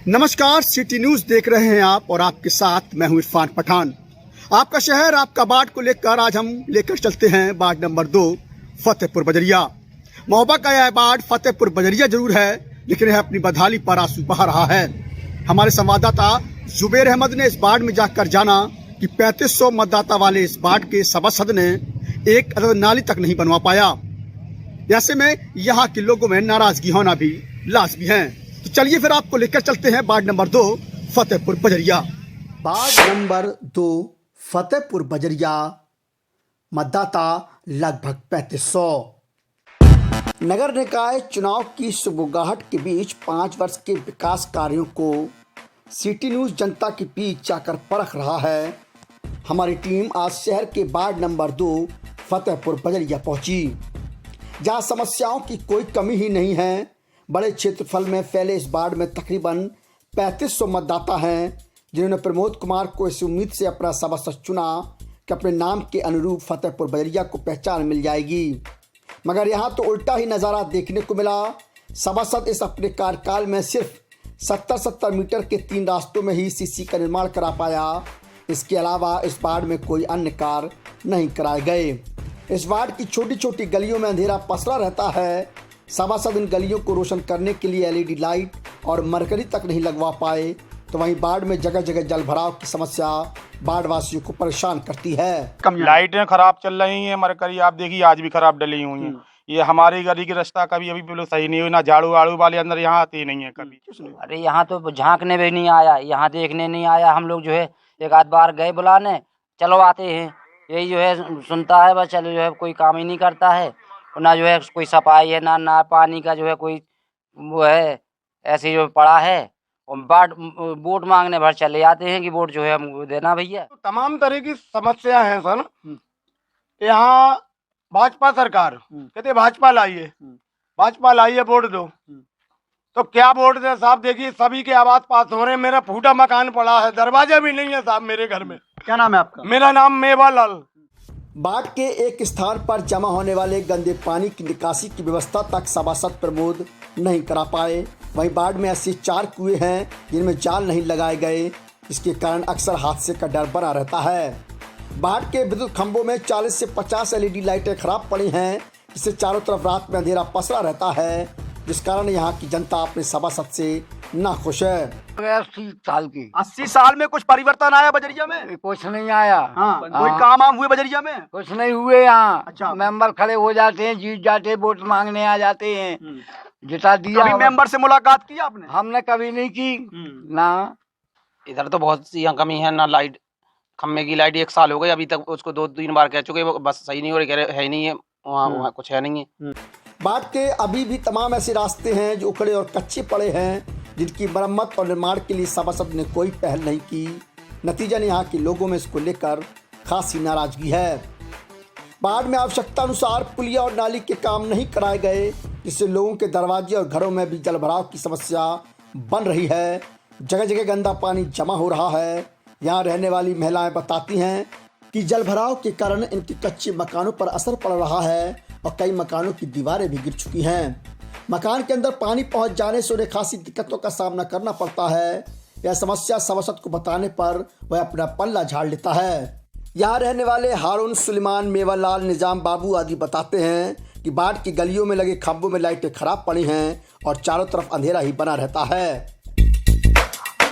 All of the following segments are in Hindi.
नमस्कार, सिटी न्यूज देख रहे हैं आप और आपके साथ मैं हूं इरफान पठान। आपका शहर आपका वार्ड को लेकर आज हम लेकर चलते हैं वार्ड नंबर 2 फतेहपुर बजरिया। महोबा का यह वार्ड फतेहपुर बजरिया जरूर है, लेकिन यह अपनी बदहाली पर आंसू बहा रहा है। हमारे संवाददाता जुबेर अहमद ने इस वार्ड में जाकर जाना कि 3500 मतदाता वाले इस वार्ड के सभासद ने एक अदद नाली तक नहीं बनवा पाया। ऐसे में यहाँ के लोगों में नाराजगी होना भी लाजमी है। तो चलिए फिर आपको लेकर चलते हैं वार्ड नंबर 2 फतेहपुर बजरिया। वार्ड नंबर 2 फतेहपुर बजरिया, मतदाता लगभग 3500। नगर निकाय चुनाव की सुगबुगाहट के बीच 5 वर्ष के विकास कार्यों को सिटी न्यूज जनता के बीच जाकर परख रहा है। हमारी टीम आज शहर के वार्ड नंबर 2 फतेहपुर बजरिया पहुंची, जहां समस्याओं की कोई कमी ही नहीं है। बड़े क्षेत्रफल में फैले इस वार्ड में तकरीबन 3500 मतदाता हैं, जिन्होंने प्रमोद कुमार को इस उम्मीद से अपना सभासद चुना कि अपने नाम के अनुरूप फतेहपुर बजरिया को पहचान मिल जाएगी। मगर यहाँ तो उल्टा ही नज़ारा देखने को मिला। सभासद इस अपने कार्यकाल में सिर्फ 70 मीटर के 3 रास्तों में ही सीसी का निर्माण करा पाया। इसके अलावा इस वार्ड में कोई अन्य कार्य नहीं कराए गए। इस वार्ड की छोटी छोटी गलियों में अंधेरा पसरा रहता है। सभासद इन गलियों को रोशन करने के लिए एलईडी लाइट और मरकरी तक नहीं लगवा पाए, तो वहीं वार्ड में जगह जगह जल भराव की समस्या वार्ड वासियों को परेशान करती है। लाइटें खराब चल रही हैं, मरकरी आप देखिए आज भी खराब डली हुई हैं। ये हमारी गली की रास्ता कभी अभी बिल्कुल सही नहीं हुई, ना झाड़ू वाड़ू वाले अंदर यहाँ आते ही नहीं है कभी। अरे यहाँ तो झांकने भी नहीं आया, यहाँ देखने नहीं आया। हम लोग जो है एक आध बार गए बुलाने, चलो आते हैं, यही जो है सुनता है बस, चलो जो है कोई काम ही नहीं करता है। ना जो है कोई सफाई है, ना पानी का जो है कोई वो है, ऐसे जो पड़ा है। और वोट मांगने भर चले जाते हैं कि वोट जो है हमको देना भैया। तो तमाम तरह की समस्या है सर। यहाँ भाजपा सरकार कहते भाजपा लाइए, भाजपा लाइए, वोट दो। तो क्या वोट दे साहब? देखिए सभी के आवाज पास हो रहे हैं। मेरा फूटा मकान पड़ा है, दरवाजा भी नहीं है साहब मेरे घर में। क्या नाम है आपका? मेरा नाम मेवालाल। वार्ड के एक स्थान पर जमा होने वाले गंदे पानी की निकासी की व्यवस्था तक सभासद प्रमोद नहीं करा पाए। वहीं वार्ड में ऐसे 4 कुएं हैं जिनमें जाल नहीं लगाए गए, इसके कारण अक्सर हादसे का डर बना रहता है। वार्ड के विद्युत खंभों में 40 से 50 एलईडी लाइटें खराब पड़ी हैं, जिससे चारों तरफ रात में अंधेरा पसरा रहता है, जिस कारण यहाँ की जनता अपने सभासद से नाखुश है। 80 साल की 80 साल में कुछ परिवर्तन आया बजरिया में? कुछ नहीं आया। कोई काम आम हुए बजरिया में? कुछ नहीं हुए यहाँ। अच्छा। मेंबर खड़े हो जाते हैं, जीत जाते हैं, वोट मांगने आ जाते हैं, जिता दिया। कभी मेंबर से मुलाकात की आपने? हमने कभी नहीं की ना। इधर तो बहुत सी कमी है ना। लाइट, खम्भे की लाइट 1 साल हो गई, अभी तक उसको 2-3 बार कह चुके, बस सही नहीं हो रही, है ही नहीं है वहाँ कुछ है नहीं है। वार्ड के अभी भी तमाम ऐसे रास्ते हैं जो उखड़े और कच्चे पड़े हैं, जिनकी मरम्मत और निर्माण के लिए सभासद ने कोई पहल नहीं की। नतीजन यहाँ के लोगों में इसको लेकर खासी नाराजगी है। वार्ड में आवश्यकता अनुसार पुलिया और नाली के काम नहीं कराए गए, जिससे लोगों के दरवाजे और घरों में भी जलभराव की समस्या बन रही है। जगह जगह गंदा पानी जमा हो रहा है। यहाँ रहने वाली महिलाएं बताती हैं कि जलभराव के कारण इनके कच्चे मकानों पर असर पड़ रहा है और कई मकानों की दीवारें भी गिर चुकी हैं। मकान के अंदर पानी पहुंच जाने से उन्हें खासी दिक्कतों का सामना करना पड़ता है। यह समस्या सभासद को बताने पर वह अपना पल्ला झाड़ लेता है। यहाँ रहने वाले हारून, सुलेमान, मेवालाल, निजाम बाबू आदि बताते हैं कि वार्ड की गलियों में लगे खंभों में लाइटें खराब पड़ी हैं और चारों तरफ अंधेरा ही बना रहता है।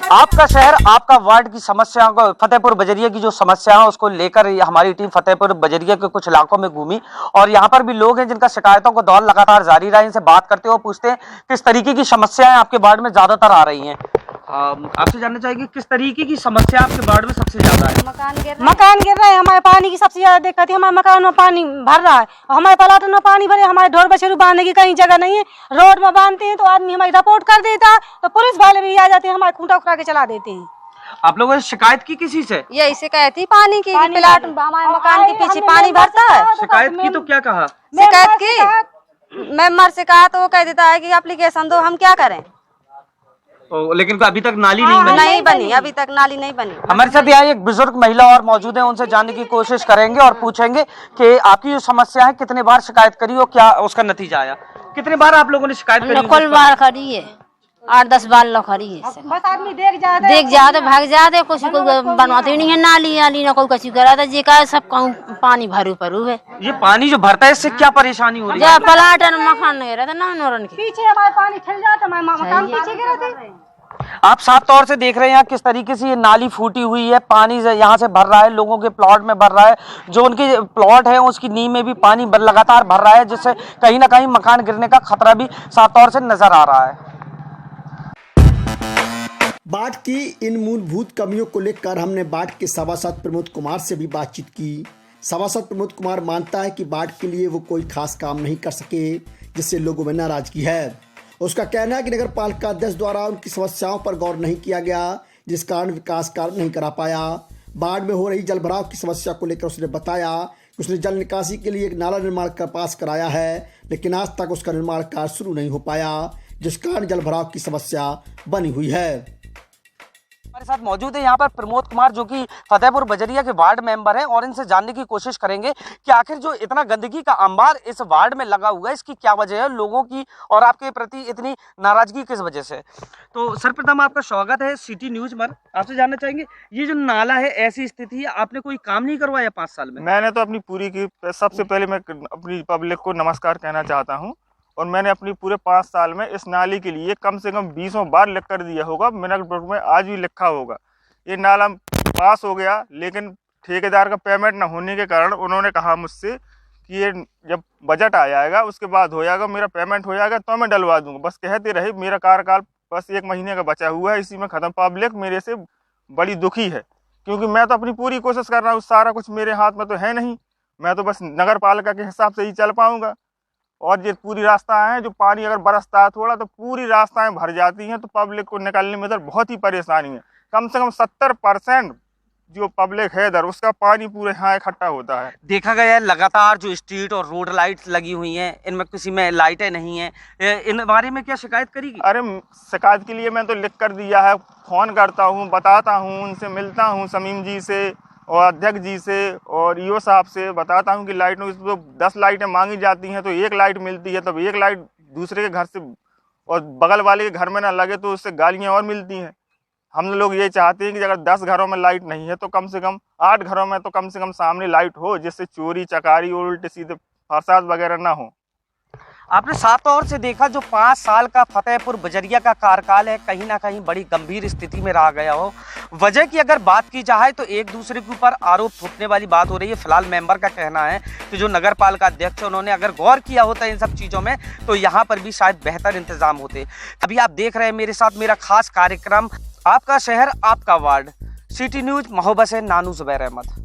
आपका शहर आपका वार्ड की समस्याओं को, फतेहपुर बजरिया की जो समस्या है उसको लेकर हमारी टीम फतेहपुर बजरिया के कुछ इलाकों में घूमी और यहाँ पर भी लोग हैं जिनका शिकायतों का दौर लगातार जारी रहा है। इनसे बात करते हुए पूछते हैं किस तरीके की समस्याएं आपके वार्ड में ज्यादातर आ रही हैं। आपसे जानना चाहेंगे किस तरीके की समस्या आपके वार्ड में सबसे ज्यादा है? मकान गिर रहा है। हमारे पानी की सबसे ज्यादा दिक्कत है। हमारे मकान में पानी भर रहा है, हमारे प्लाटों में पानी भरे, हमारे ढोर बछरू बांधने की कहीं जगह नहीं है। रोड में बांधते हैं तो आदमी हमारी रिपोर्ट कर देता है, तो पुलिस वाले भी आ जाते हैं, हमारे खूंटा उखड़ा के चला देते हैं। आप लोगों ने शिकायत की किसी से? यही शिकायत थी पानी की। प्लाट हमारे मकान के पीछे पानी भरता है। शिकायत की तो क्या कहा? शिकायत की मेंबर से कहा तो वो कह देता है कि एप्लीकेशन दो, हम क्या करें। लेकिन अभी तक नाली नहीं बनी, अभी तक नाली नहीं बनी। हमारे साथ यहाँ एक बुजुर्ग महिला और मौजूद है, उनसे जानने की कोशिश करेंगे और पूछेंगे कि आपकी जो समस्या है कितने बार शिकायत करी और क्या उसका नतीजा आया। कितने बार आप लोगों ने शिकायत करी? कुल बार करी है। 8-10 बार लखरी है इससे। बस आदमी देख जाते भाग जाते, कुछ को बनवाते नहीं है, नाली आली ना कोई कछु करा था, जे का सब कहूँ पानी भरू परू है। ये पानी जो भरता है इससे क्या परेशानी हो रही है? जब पलाटन मकान नहीं रहता ना नौरन के पीछे हमारे पानी फैल जाता, मकान पीछे गिरा थे। आप साफ तौर से देख रहे हैं यहाँ किस तरीके से ये नाली फूटी हुई है, पानी यहाँ से भर रहा है, लोगों के प्लॉट में भर रहा है, जो उनके प्लॉट है उसकी नींव में भी पानी लगातार भर रहा है, जिससे कहीं ना कहीं मकान गिरने का खतरा भी साफ तौर से नजर आ रहा है। बाढ़ की इन मूलभूत कमियों को लेकर हमने बाढ़ के सभासद प्रमोद कुमार से भी बातचीत की। सभासद प्रमोद कुमार मानता है कि बाढ़ के लिए वो कोई खास काम नहीं कर सके, जिससे लोगों में नाराजगी है। उसका कहना है कि नगर पालिका अध्यक्ष द्वारा उनकी समस्याओं पर गौर नहीं किया गया, जिस कारण विकास कार्य नहीं करा पाया। बाढ़ में हो रही जलभराव की समस्या को लेकर उसने बताया कि उसने जल निकासी के लिए एक नाला निर्माण का पास कराया है, लेकिन आज तक उसका निर्माण कार्य शुरू नहीं हो पाया, जिस कारण जलभराव की समस्या बनी हुई है। हमारे साथ मौजूद है यहाँ पर प्रमोद कुमार, जो कि फतेहपुर बजरिया के वार्ड मेंबर हैं, और इनसे जानने की कोशिश करेंगे कि आखिर जो इतना गंदगी का अंबार इस वार्ड में लगा हुआ है, इसकी क्या वजह है, लोगों की और आपके प्रति इतनी नाराजगी किस वजह से। तो सर्वप्रथम आपका स्वागत है सिटी न्यूज पर। आपसे जानना चाहेंगे, ये जो नाला है ऐसी स्थिति है, आपने कोई काम नहीं करवाया 5 साल में? मैंने तो अपनी पूरी की, सबसे पहले मैं अपनी पब्लिक को नमस्कार कहना चाहता हूँ, और मैंने अपनी पूरे 5 साल में इस नाली के लिए कम से कम 20 बार लिख कर दिया होगा, मिनट में आज भी लिखा होगा। ये नाला पास हो गया, लेकिन ठेकेदार का पेमेंट न होने के कारण उन्होंने कहा मुझसे कि ये जब बजट आ जाएगा उसके बाद हो जाएगा, मेरा पेमेंट हो जाएगा तो मैं डलवा दूंगा। बस कहते रहे, मेरा कार्यकाल बस 1 महीने का बचा हुआ है, इसी में ख़त्म। पब्लिक मेरे से बड़ी दुखी है, क्योंकि मैं तो अपनी पूरी कोशिश कर रहा हूँ, सारा कुछ मेरे हाथ में तो है नहीं, मैं तो बस नगर पालिका के हिसाब से ही चल पाऊँगा। और ये पूरी रास्ता है, जो पानी अगर बरसता है थोड़ा तो पूरी रास्ताएं भर जाती हैं, तो पब्लिक को निकलने में इधर बहुत ही परेशानी है। कम से कम 70% जो पब्लिक है इधर, उसका पानी पूरे यहाँ इकट्ठा होता है। देखा गया है लगातार जो स्ट्रीट और रोड लाइट्स लगी हुई हैं, इनमें किसी में लाइटें नहीं हैं, इन बारे में क्या शिकायत करेगी? अरे शिकायत के लिए मैं तो लिख कर दिया है, फ़ोन करता हूँ, बताता हूँ, उनसे मिलता हूँ, समीम जी से और अध्यक्ष जी से और ईओ साहब से बताता हूँ कि लाइटों तो 10 लाइटें मांगी जाती हैं तो 1 लाइट मिलती है, तब 1 लाइट दूसरे के घर से और बगल वाले के घर में ना लगे तो उससे गालियाँ और मिलती हैं। हम लोग ये चाहते हैं कि अगर 10 घरों में लाइट नहीं है तो कम से कम 8 घरों में तो कम से कम सामने लाइट हो, जिससे चोरी चकारी और उल्टे सीधे फसाद वगैरह ना हो। आपने साफ तौर से देखा, जो 5 साल का फतेहपुर बजरिया का कार्यकाल है, कहीं ना कहीं बड़ी गंभीर स्थिति में रह गया हो। वजह की अगर बात की जाए तो एक दूसरे के ऊपर आरोप थोपने वाली बात हो रही है। फिलहाल मेंबर का कहना है कि जो नगर पालिका अध्यक्ष है, उन्होंने अगर गौर किया होता इन सब चीज़ों में तो यहाँ पर भी शायद बेहतर इंतजाम होते। अभी आप देख रहे हैं मेरे साथ मेरा खास कार्यक्रम, आपका शहर आपका वार्ड, सिटी न्यूज, महोबा से नानू जुबैर अहमद।